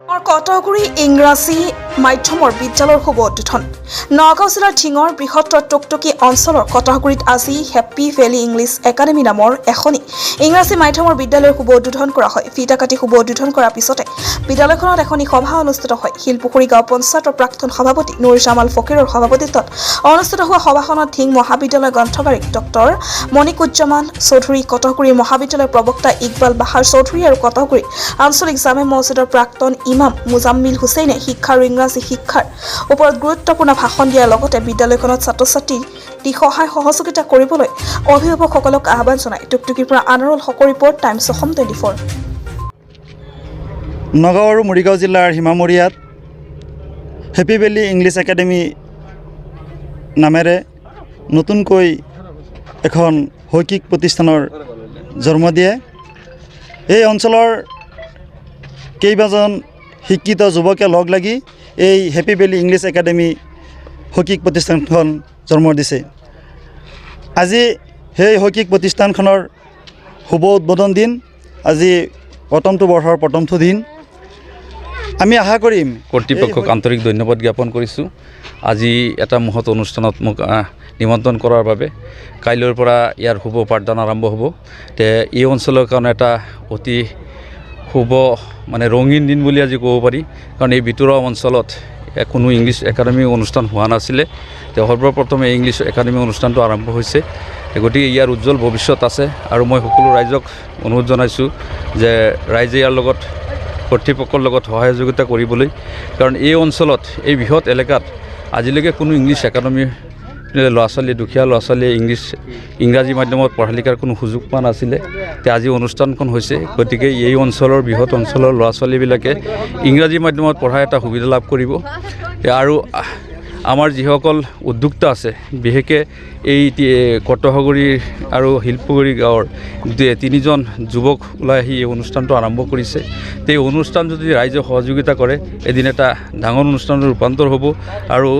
কটগুৰি ইংৰাজী মাধ্যমৰ বিদ্যালয়ৰ শুভ উদ্বোধন নগাঁও জিলাৰ ঢিঙৰ বৃহত্তৰ টুকটুকি অঞ্চলৰ কটগুৰিত আজি হেপী ভেলী ইংলিছ একাডেমী নামৰ এখনি ইংৰাজী মাধ্যমৰ বিদ্যালয়ৰ শুভ উদ্বোধন কৰা হয়। ফিটা কাটি শুভ উদ্বোধন কৰাৰ পিছতে বিদ্যালয়খনত এখনি সভা অনুষ্ঠিত হয়। শিলপুখুৰী গাঁও পঞ্চায়তৰ প্ৰাক্তন সভাপতি নুৰ জামাল ফকীৰৰ সভাপতিত্বত অনুষ্ঠিত হোৱা সভাখনত ঢিং মহাবিদ্যালয় গ্ৰন্থগাৰিক ডক্টৰ মণিকুজ্জমান চৌধুৰী, কটগুৰি মহাবিদ্যালয়ৰ প্ৰবক্তা ইকবাল বাহাৰ চৌধুৰী আৰু কটগুৰি আঞ্চলিক জামে মছজিদৰ প্ৰাক্তন ইমাম মুজাম্মিল হুছেইনে শিক্ষা আৰু ইংৰাজী শিক্ষাৰ ওপৰত গুৰুত্বপূৰ্ণ ভাষণ দিয়াৰ লগতে বিদ্যালয়খনত ছাত্ৰ-ছাত্ৰীৰ সহায় সহযোগিতা কৰিবলৈ অভিভাৱকসকলক আহ্বান জনায়। টুকটুকিৰ পৰা আনাৰুল হকৰ ৰিপৰ্ট, টাইমছ অসম 24। নগাঁও আৰু মৰিগাঁও জিলাৰ সীমামূৰীয়াত হেপী ভেলী ইংলিছ একাডেমী নামেৰে নতুনকৈ এখন শৈক্ষিক প্ৰতিষ্ঠানৰ জন্ম দিয়ে। এই অঞ্চলৰ কেইবাজন শিক্ষিত যুৱকে লগ লাগি এই হেপী ভেলী ইংলিছ একাডেমী শৈক্ষিক প্ৰতিষ্ঠানখন জন্ম দিছে। আজি সেই শৈক্ষিক প্ৰতিষ্ঠানখনৰ শুভ উদ্বোধন দিন। আজি প্ৰথমটো বৰ্ষৰ প্ৰথমটো দিন। আমি আশা কৰিম কৰ্তৃপক্ষক আন্তৰিক ধন্যবাদ জ্ঞাপন কৰিছোঁ। আজি এটা মহৎ অনুষ্ঠানত মোক নিমন্ত্ৰণ কৰাৰ বাবে। কাইলৈৰ পৰা ইয়াৰ শুভ পাঠদান আৰম্ভ হ'ব। এই অঞ্চলৰ কাৰণে এটা অতি শুভ ৰঙীন দিন বুলি আজি ক'ব পাৰি, কাৰণ এই ভিতৰুৱা অঞ্চলত কোনো ইংলিছ একাডেমী অনুষ্ঠান হোৱা নাছিলে। সৰ্বপ্ৰথমে ইংলিছ একাডেমী অনুষ্ঠানটো আৰম্ভ হৈছে। গতিকে ইয়াৰ উজ্জ্বল ভৱিষ্যত আছে আৰু মই সকলো ৰাইজক অনুৰোধ জনাইছোঁ যে ৰাইজে ইয়াৰ লগত কৰ্তৃপক্ষৰ লগত সহযোগিতা কৰিবলৈ, কাৰণ এই অঞ্চলত এই বৃহৎ এলেকাত আজিলৈকে কোনো ইংলিছ একাডেমী ল'ৰা ছোৱালী, দুখীয়া ল'ৰা ছোৱালীয়ে ইংৰাজী মাধ্যমত পঢ়া লিখাৰ কোনো সুযোগ পোৱা নাছিলে। আজি অনুষ্ঠানখন হৈছে, গতিকে এই অঞ্চলৰ বৃহৎ অঞ্চলৰ ল'ৰা ছোৱালীবিলাকে ইংৰাজী মাধ্যমত পঢ়াৰ এটা সুবিধা লাভ কৰিব। আৰু আমাৰ যিসকল উদ্যোক্তা আছে, বিশেষকৈ এই কটগুৰি আৰু শিলপুখুৰী গাঁৱৰ তিনিজন যুৱক ওলাই আহি এই অনুষ্ঠানটো আৰম্ভ কৰিছে। এই অনুষ্ঠান যদি ৰাইজে সহযোগিতা কৰে, এদিন এটা ডাঙৰ অনুষ্ঠানত ৰূপান্তৰ হ'ব। আৰু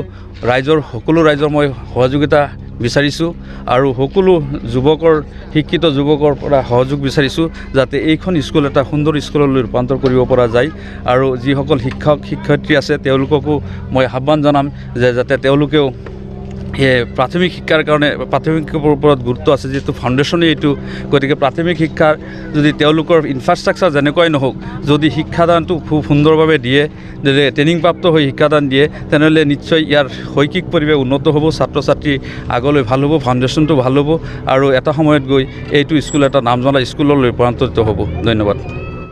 সকলো ৰাইজৰ মই সহযোগিতা বিচাৰিছোঁ আৰু সকলো শিক্ষিত যুৱকৰ পৰা সহযোগ বিচাৰিছোঁ, যাতে এইখন স্কুল এটা সুন্দৰ স্কুললৈ ৰূপান্তৰ কৰিব পৰা যায়। আৰু যিসকল শিক্ষক শিক্ষয়িত্ৰী আছে তেওঁলোককো মই আহ্বান জনাম যে যাতে তেওঁলোকেও প্ৰাথমিক শিক্ষাৰ কাৰণে প্ৰাথমিকৰ ওপৰত গুৰুত্ব আছে, যিহেতু ফাউণ্ডেশ্যনেই এইটো। গতিকে প্ৰাথমিক শিক্ষাৰ যদি তেওঁলোকৰ ইনফ্ৰাষ্ট্ৰাকচাৰ যেনেকুৱাই নহওক, যদি শিক্ষাদানটো খুব সুন্দৰভাৱে দিয়ে, যদি ট্ৰেইনিংপ্ৰাপ্ত হৈ শিক্ষাদান দিয়ে, তেনেহ'লে নিশ্চয় ইয়াৰ শৈক্ষিক পৰিৱেশ উন্নত হ'ব, ছাত্ৰ ছাত্ৰী আগলৈ ভাল হ'ব, ফাউণ্ডেশ্যনটো ভাল হ'ব আৰু এটা সময়ত গৈ এইটো স্কুল এটা নাম জনা স্কুললৈ ৰূপান্তৰিত হ'ব। ধন্যবাদ।